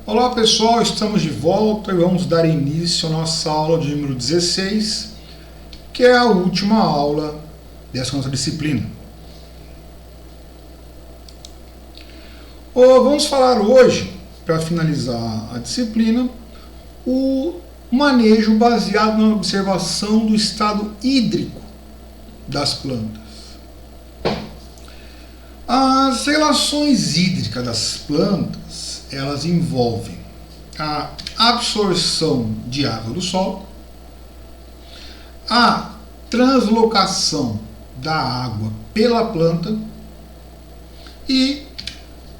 Olá pessoal, estamos de volta e vamos dar início à nossa aula de número 16, que é a última aula dessa nossa disciplina. Vamos falar hoje, para finalizar a disciplina, o manejo baseado na observação do estado hídrico das plantas. As relações hídricas das plantas, elas envolvem a absorção de água do solo, a translocação da água pela planta e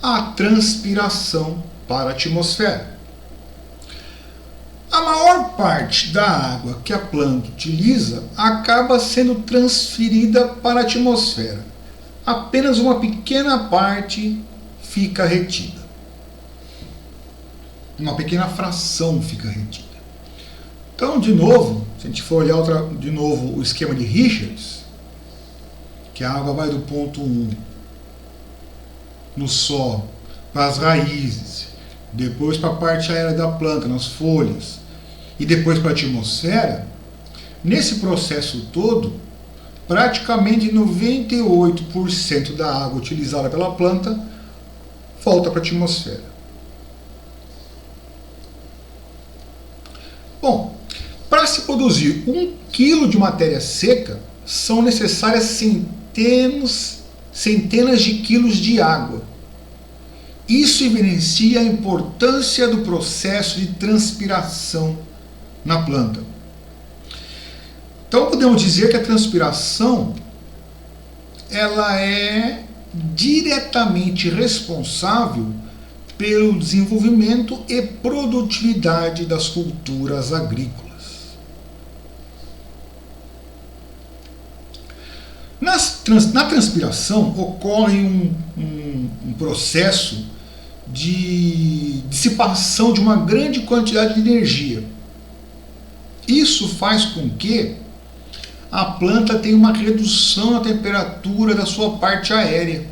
a transpiração para a atmosfera. A maior parte da água que a planta utiliza acaba sendo transferida para a atmosfera. Apenas uma pequena parte fica retida. Uma pequena fração fica retida. Então, de novo, se a gente for olhar de novo o esquema de Richards, que a água vai do ponto 1 no solo, para as raízes, depois para a parte aérea da planta, nas folhas, e depois para a atmosfera, nesse processo todo, praticamente 98% da água utilizada pela planta volta para a atmosfera. Bom, para se produzir 1 quilo de matéria seca, são necessárias centenas de quilos de água. Isso evidencia a importância do processo de transpiração na planta. Então podemos dizer que a transpiração ela é diretamente responsável pelo desenvolvimento e produtividade das culturas agrícolas. Na transpiração ocorre um processo de dissipação de uma grande quantidade de energia. Isso faz com que a planta tenha uma redução na temperatura da sua parte aérea.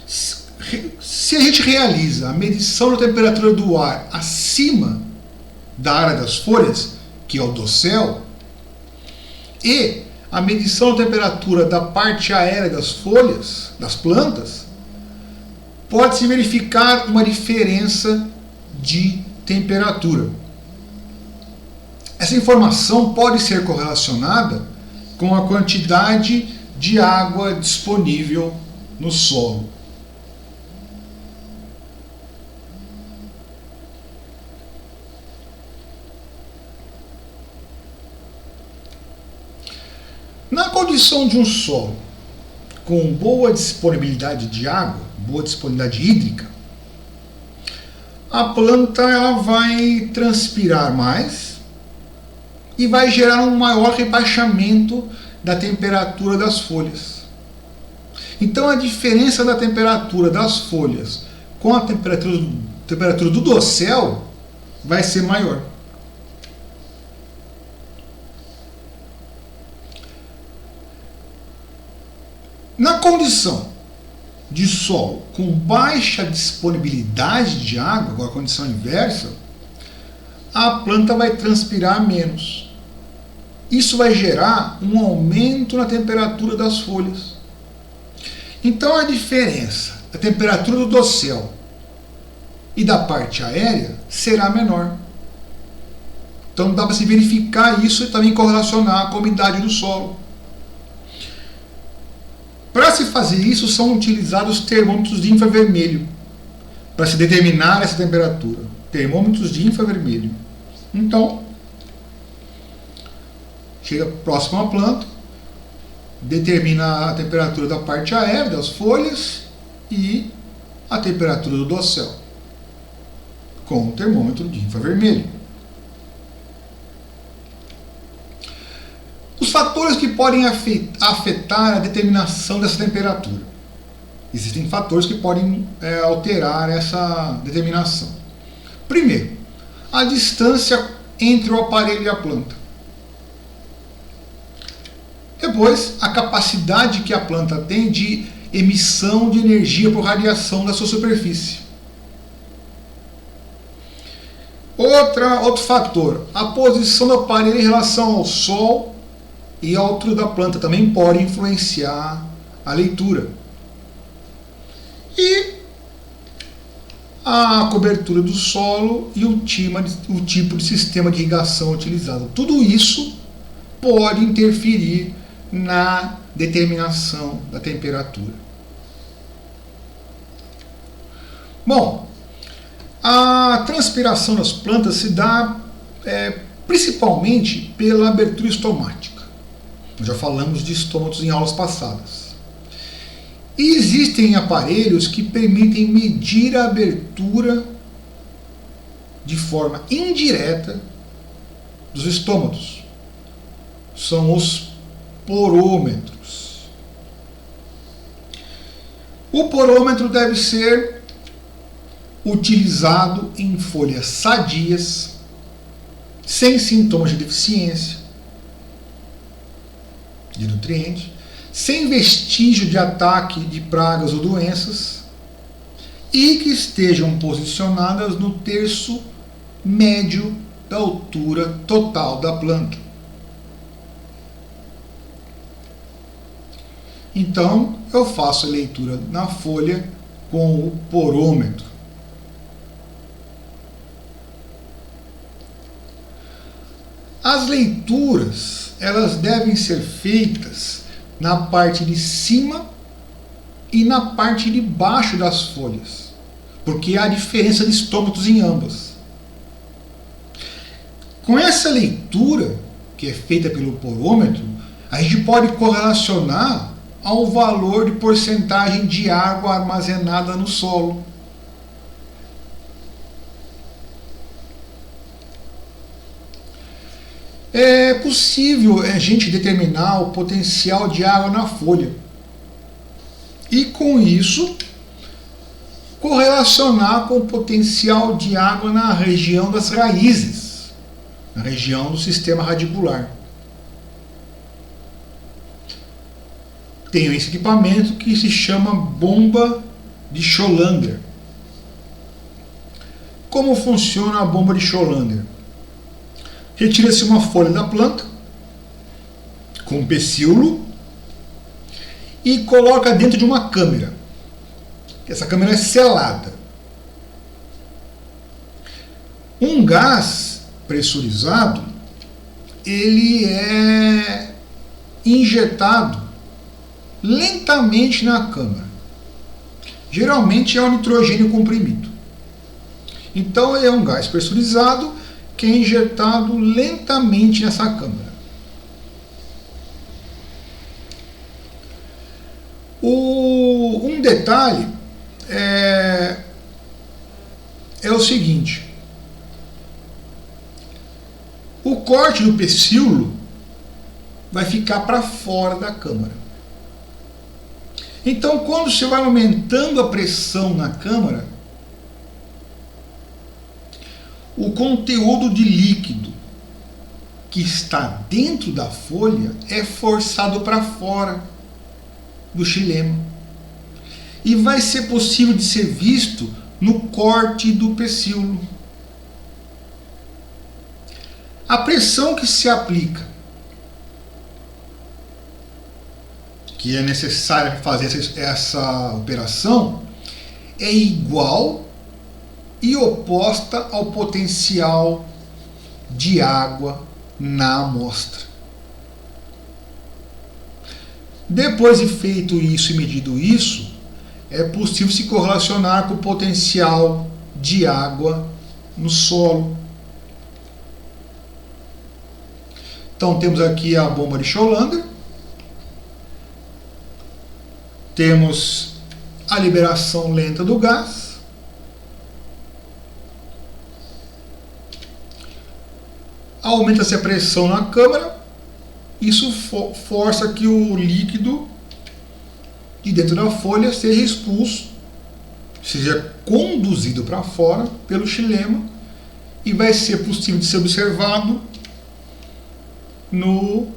Se a gente realiza a medição da temperatura do ar acima da área das folhas, que é o dossel, e a medição da temperatura da parte aérea das folhas, das plantas, pode-se verificar uma diferença de temperatura. Essa informação pode ser correlacionada com a quantidade de água disponível no solo. Na condição de um solo com boa disponibilidade de água, boa disponibilidade hídrica, a planta ela vai transpirar mais e vai gerar um maior rebaixamento da temperatura das folhas. Então a diferença da temperatura das folhas com a temperatura do dossel vai ser maior. Na condição de solo com baixa disponibilidade de água, agora a condição inversa, a planta vai transpirar menos. Isso vai gerar um aumento na temperatura das folhas. Então a diferença da temperatura do dossel e da parte aérea será menor. Então dá para se verificar isso e também correlacionar com a umidade do solo. Para se fazer isso, são utilizados termômetros de infravermelho para se determinar essa temperatura. Termômetros de infravermelho. Então, chega próximo à planta, determina a temperatura da parte aérea, das folhas e a temperatura do dossel com o termômetro de infravermelho. Os fatores que podem afetar a determinação dessa temperatura. Existem fatores que podem alterar essa determinação. Primeiro, a distância entre o aparelho e a planta. Depois, a capacidade que a planta tem de emissão de energia por radiação da sua superfície. Outro fator, a posição do aparelho em relação ao sol e à altura da planta também pode influenciar a leitura. E a cobertura do solo e o tipo de sistema de irrigação utilizado. Tudo isso pode interferir na determinação da temperatura. Bom, a transpiração das plantas se dá principalmente pela abertura estomática. Nós já falamos de estômatos em aulas passadas. E existem aparelhos que permitem medir a abertura de forma indireta dos estômatos. São os porômetros. O porômetro deve ser utilizado em folhas sadias, sem sintomas de deficiência de nutrientes, sem vestígio de ataque de pragas ou doenças e que estejam posicionadas no terço médio da altura total da planta. Então, eu faço a leitura na folha com o porômetro. As leituras, elas devem ser feitas na parte de cima e na parte de baixo das folhas, porque há diferença de estômatos em ambas. Com essa leitura, que é feita pelo porômetro, a gente pode correlacionar ao valor de porcentagem de água armazenada no solo. É possível a gente determinar o potencial de água na folha e, com isso, correlacionar com o potencial de água na região das raízes, na região do sistema radicular. Tenho esse equipamento que se chama bomba de Schollander. Como funciona a bomba de Schollander? Retira-se uma folha da planta com um pecíolo e coloca dentro de uma câmara. Essa câmara é selada. Um gás pressurizado, ele é injetado lentamente na câmara. Geralmente é o nitrogênio comprimido. Então é um gás pressurizado que é injetado lentamente nessa câmara. Um detalhe é o seguinte: o corte do pecíolo vai ficar para fora da câmara. Então, quando você vai aumentando a pressão na câmara, o conteúdo de líquido que está dentro da folha é forçado para fora do xilema. E vai ser possível de ser visto no corte do pecíolo. A pressão que se aplica, que é necessária para fazer essa operação, é igual e oposta ao potencial de água na amostra. Depois de feito isso e medido isso, é possível se correlacionar com o potencial de água no solo. Então temos aqui a bomba de Schollander, temos a liberação lenta do gás, aumenta-se a pressão na câmara, isso força que o líquido de dentro da folha seja expulso, seja conduzido para fora pelo xilema e vai ser possível de ser observado no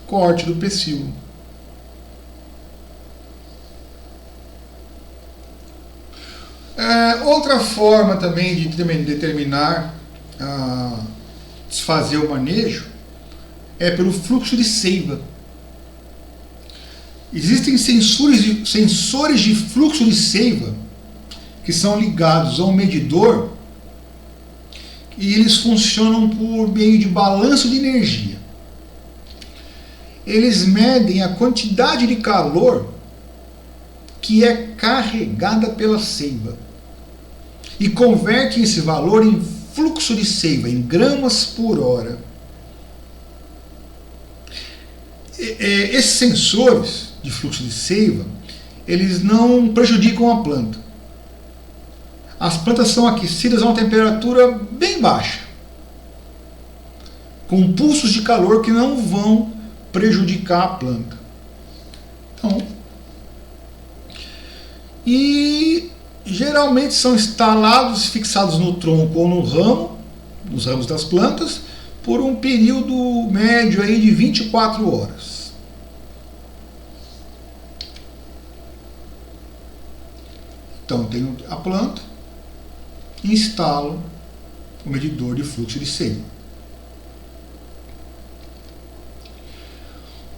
corte do pecíolo. Outra forma também de determinar desfazer o manejo é pelo fluxo de seiva. Existem sensores de fluxo de seiva que são ligados a um medidor e eles funcionam por meio de balanço de energia. Eles medem a quantidade de calor que é carregada pela seiva e convertem esse valor em fluxo de seiva, em gramas por hora. Esses sensores de fluxo de seiva, eles não prejudicam a planta. As plantas são aquecidas a uma temperatura bem baixa, com pulsos de calor que não vão prejudicar a planta. Então, e geralmente são instalados, fixados no tronco ou no ramo, nos ramos das plantas, por um período médio aí de 24 horas. Então, tenho a planta, instalo o medidor de fluxo de seiva.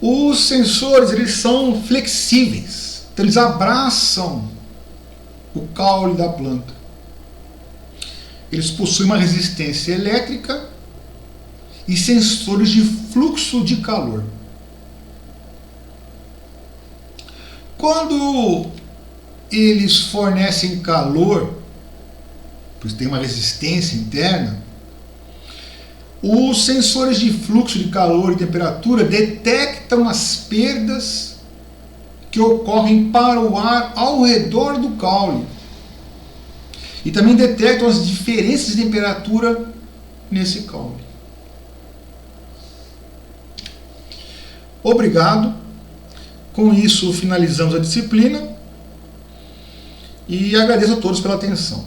Os sensores, eles são flexíveis, então eles abraçam o caule da planta. Eles possuem uma resistência elétrica e sensores de fluxo de calor. Quando eles fornecem calor, pois tem uma resistência interna, os sensores de fluxo de calor e temperatura detectam as perdas que ocorrem para o ar ao redor do caule e também detectam as diferenças de temperatura nesse caule. Obrigado. Com isso finalizamos a disciplina e agradeço a todos pela atenção.